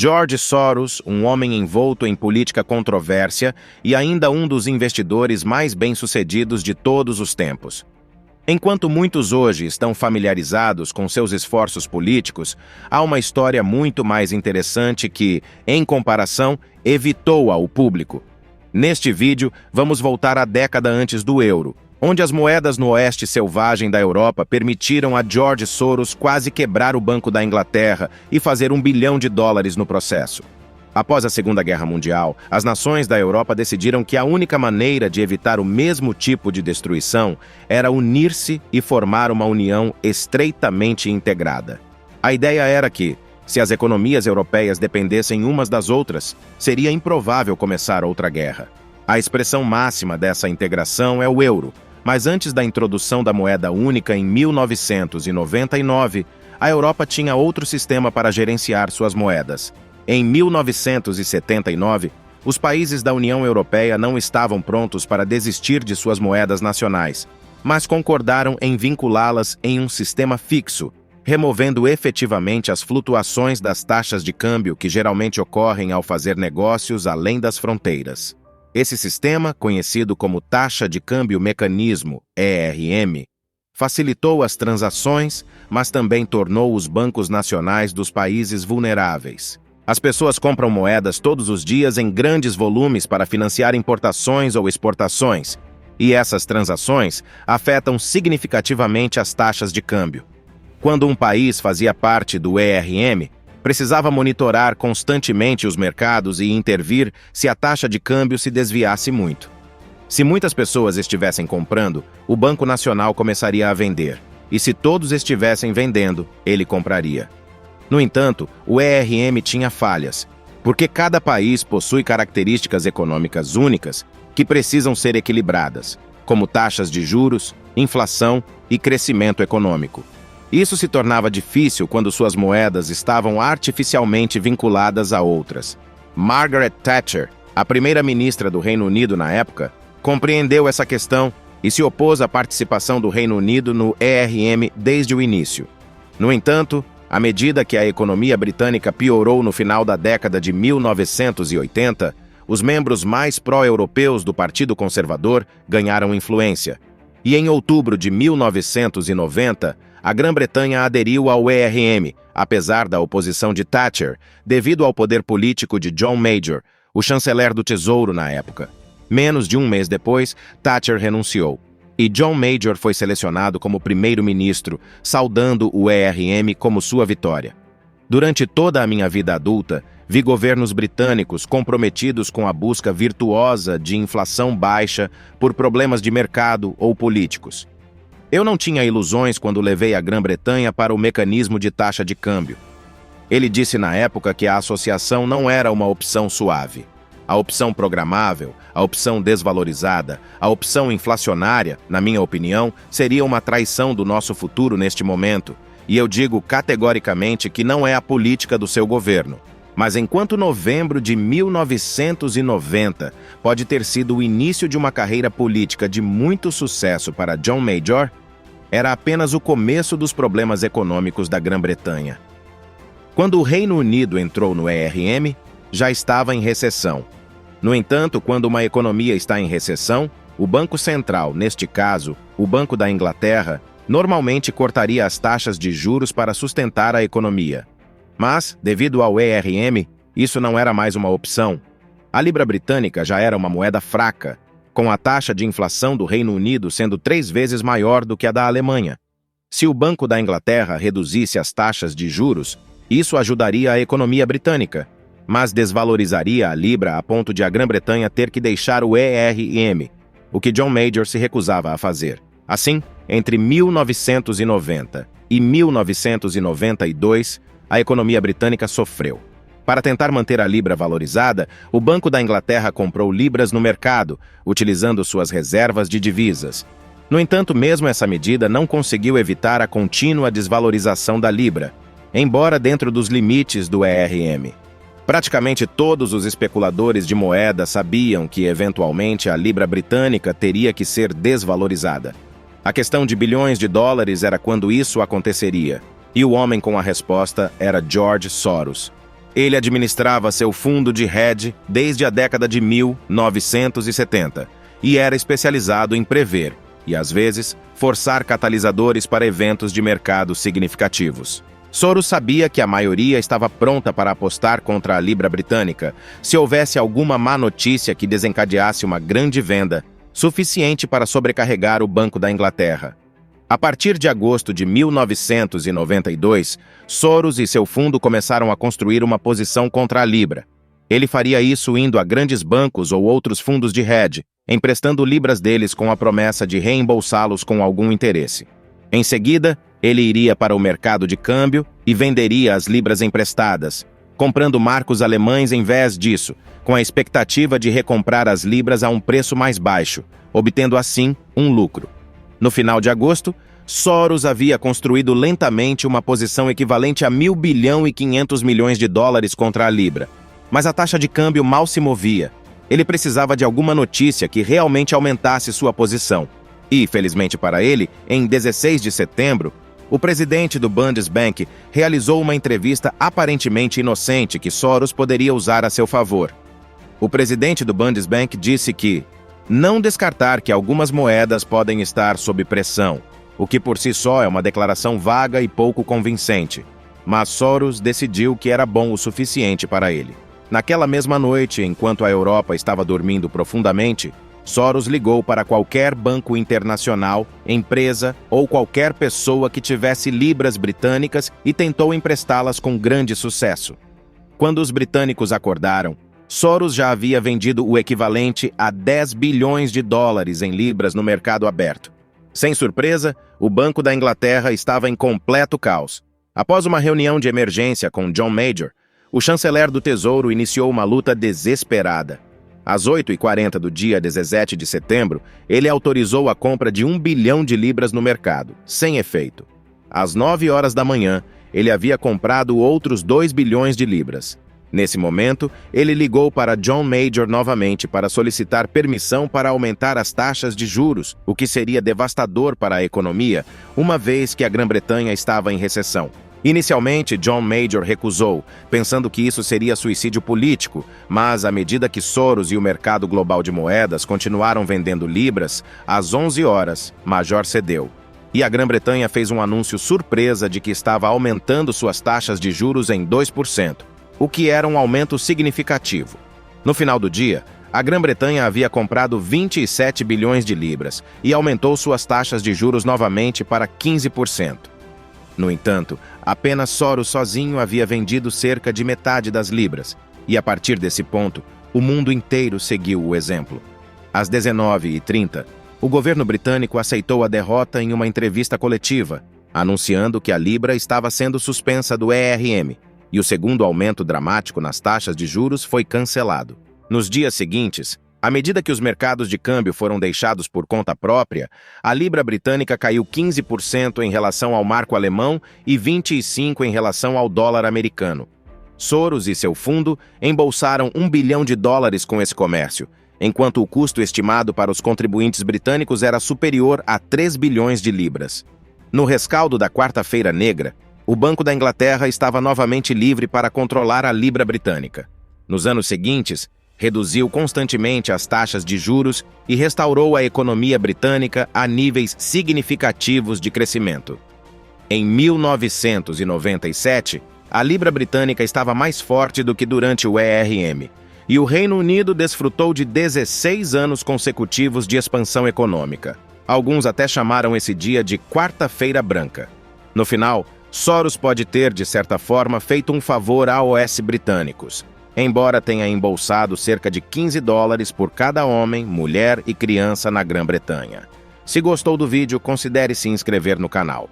George Soros, um homem envolto em política controvérsia e ainda um dos investidores mais bem-sucedidos de todos os tempos. Enquanto muitos hoje estão familiarizados com seus esforços políticos, há uma história muito mais interessante que, em comparação, evitou ao público. Neste vídeo, vamos voltar à década antes do euro, onde as moedas no oeste selvagem da Europa permitiram a George Soros quase quebrar o Banco da Inglaterra e fazer $1 bilhão no processo. Após a Segunda Guerra Mundial, as nações da Europa decidiram que a única maneira de evitar o mesmo tipo de destruição era unir-se e formar uma união estreitamente integrada. A ideia era que, se as economias europeias dependessem umas das outras, seria improvável começar outra guerra. A expressão máxima dessa integração é o euro, mas antes da introdução da moeda única em 1999, a Europa tinha outro sistema para gerenciar suas moedas. Em 1979, os países da União Europeia não estavam prontos para desistir de suas moedas nacionais, mas concordaram em vinculá-las em um sistema fixo, removendo efetivamente as flutuações das taxas de câmbio que geralmente ocorrem ao fazer negócios além das fronteiras. Esse sistema, conhecido como Taxa de Câmbio Mecanismo, ERM, facilitou as transações, mas também tornou os bancos nacionais dos países vulneráveis. As pessoas compram moedas todos os dias em grandes volumes para financiar importações ou exportações, e essas transações afetam significativamente as taxas de câmbio. Quando um país fazia parte do ERM, precisava monitorar constantemente os mercados e intervir se a taxa de câmbio se desviasse muito. Se muitas pessoas estivessem comprando, o Banco Nacional começaria a vender, e se todos estivessem vendendo, ele compraria. No entanto, o ERM tinha falhas, porque cada país possui características econômicas únicas que precisam ser equilibradas, como taxas de juros, inflação e crescimento econômico. Isso se tornava difícil quando suas moedas estavam artificialmente vinculadas a outras. Margaret Thatcher, a primeira-ministra do Reino Unido na época, compreendeu essa questão e se opôs à participação do Reino Unido no ERM desde o início. No entanto, à medida que a economia britânica piorou no final da década de 1980, os membros mais pró-europeus do Partido Conservador ganharam influência. E em outubro de 1990, a Grã-Bretanha aderiu ao ERM, apesar da oposição de Thatcher, devido ao poder político de John Major, o chanceler do Tesouro na época. Menos de um mês depois, Thatcher renunciou, e John Major foi selecionado como primeiro-ministro, saudando o ERM como sua vitória. Durante toda a minha vida adulta, vi governos britânicos comprometidos com a busca virtuosa de inflação baixa por problemas de mercado ou políticos. Eu não tinha ilusões quando levei a Grã-Bretanha para o mecanismo de taxa de câmbio. Ele disse na época que a associação não era uma opção suave. A opção programável, a opção desvalorizada, a opção inflacionária, na minha opinião, seria uma traição do nosso futuro neste momento, e eu digo categoricamente que não é a política do seu governo. Mas enquanto novembro de 1990 pode ter sido o início de uma carreira política de muito sucesso para John Major, era apenas o começo dos problemas econômicos da Grã-Bretanha. Quando o Reino Unido entrou no ERM, já estava em recessão. No entanto, quando uma economia está em recessão, o Banco Central, neste caso, o Banco da Inglaterra, normalmente cortaria as taxas de juros para sustentar a economia. Mas, devido ao ERM, isso não era mais uma opção. A libra britânica já era uma moeda fraca, com a taxa de inflação do Reino Unido sendo 3 vezes maior do que a da Alemanha. Se o Banco da Inglaterra reduzisse as taxas de juros, isso ajudaria a economia britânica, mas desvalorizaria a libra a ponto de a Grã-Bretanha ter que deixar o ERM, o que John Major se recusava a fazer. Assim, entre 1990 e 1992, a economia britânica sofreu. Para tentar manter a libra valorizada, o Banco da Inglaterra comprou libras no mercado, utilizando suas reservas de divisas. No entanto, mesmo essa medida não conseguiu evitar a contínua desvalorização da libra, embora dentro dos limites do ERM. Praticamente todos os especuladores de moeda sabiam que, eventualmente, a libra britânica teria que ser desvalorizada. A questão de bilhões de dólares era quando isso aconteceria, e o homem com a resposta era George Soros. Ele administrava seu fundo de hedge desde a década de 1970 e era especializado em prever e, às vezes, forçar catalisadores para eventos de mercado significativos. Soros sabia que a maioria estava pronta para apostar contra a libra britânica se houvesse alguma má notícia que desencadeasse uma grande venda, suficiente para sobrecarregar o Banco da Inglaterra. A partir de agosto de 1992, Soros e seu fundo começaram a construir uma posição contra a libra. Ele faria isso indo a grandes bancos ou outros fundos de hedge, emprestando libras deles com a promessa de reembolsá-los com algum interesse. Em seguida, ele iria para o mercado de câmbio e venderia as libras emprestadas, comprando marcos alemães em vez disso, com a expectativa de recomprar as libras a um preço mais baixo, obtendo assim um lucro. No final de agosto, Soros havia construído lentamente uma posição equivalente a $1.5 bilhões contra a libra. Mas a taxa de câmbio mal se movia. Ele precisava de alguma notícia que realmente aumentasse sua posição. E, felizmente para ele, em 16 de setembro, o presidente do Bundesbank realizou uma entrevista aparentemente inocente que Soros poderia usar a seu favor. O presidente do Bundesbank disse que não descartar que algumas moedas podem estar sob pressão, o que por si só é uma declaração vaga e pouco convincente. Mas Soros decidiu que era bom o suficiente para ele. Naquela mesma noite, enquanto a Europa estava dormindo profundamente, Soros ligou para qualquer banco internacional, empresa ou qualquer pessoa que tivesse libras britânicas e tentou emprestá-las com grande sucesso. Quando os britânicos acordaram, Soros já havia vendido o equivalente a $10 bilhões em libras no mercado aberto. Sem surpresa, o Banco da Inglaterra estava em completo caos. Após uma reunião de emergência com John Major, o chanceler do Tesouro iniciou uma luta desesperada. Às 8h40 do dia 17 de setembro, ele autorizou a compra de 1 bilhão de libras no mercado, sem efeito. Às 9 horas da manhã, ele havia comprado outros 2 bilhões de libras. Nesse momento, ele ligou para John Major novamente para solicitar permissão para aumentar as taxas de juros, o que seria devastador para a economia, uma vez que a Grã-Bretanha estava em recessão. Inicialmente, John Major recusou, pensando que isso seria suicídio político, mas à medida que Soros e o mercado global de moedas continuaram vendendo libras, às 11 horas, Major cedeu. E a Grã-Bretanha fez um anúncio surpresa de que estava aumentando suas taxas de juros em 2%, o que era um aumento significativo. No final do dia, a Grã-Bretanha havia comprado 27 bilhões de libras e aumentou suas taxas de juros novamente para 15%. No entanto, apenas Soros sozinho havia vendido cerca de metade das libras, e a partir desse ponto, o mundo inteiro seguiu o exemplo. Às 19h30, o governo britânico aceitou a derrota em uma entrevista coletiva, anunciando que a libra estava sendo suspensa do ERM, e o segundo aumento dramático nas taxas de juros foi cancelado. Nos dias seguintes, à medida que os mercados de câmbio foram deixados por conta própria, a libra britânica caiu 15% em relação ao marco alemão e 25% em relação ao dólar americano. Soros e seu fundo embolsaram $1 bilhão com esse comércio, enquanto o custo estimado para os contribuintes britânicos era superior a 3 bilhões de libras. No rescaldo da Quarta-feira Negra, o Banco da Inglaterra estava novamente livre para controlar a libra britânica. Nos anos seguintes, reduziu constantemente as taxas de juros e restaurou a economia britânica a níveis significativos de crescimento. Em 1997, a libra britânica estava mais forte do que durante o ERM, e o Reino Unido desfrutou de 16 anos consecutivos de expansão econômica. Alguns até chamaram esse dia de Quarta-feira Branca. No final, Soros pode ter, de certa forma, feito um favor aos britânicos, embora tenha embolsado cerca de $15 por cada homem, mulher e criança na Grã-Bretanha. Se gostou do vídeo, considere se inscrever no canal.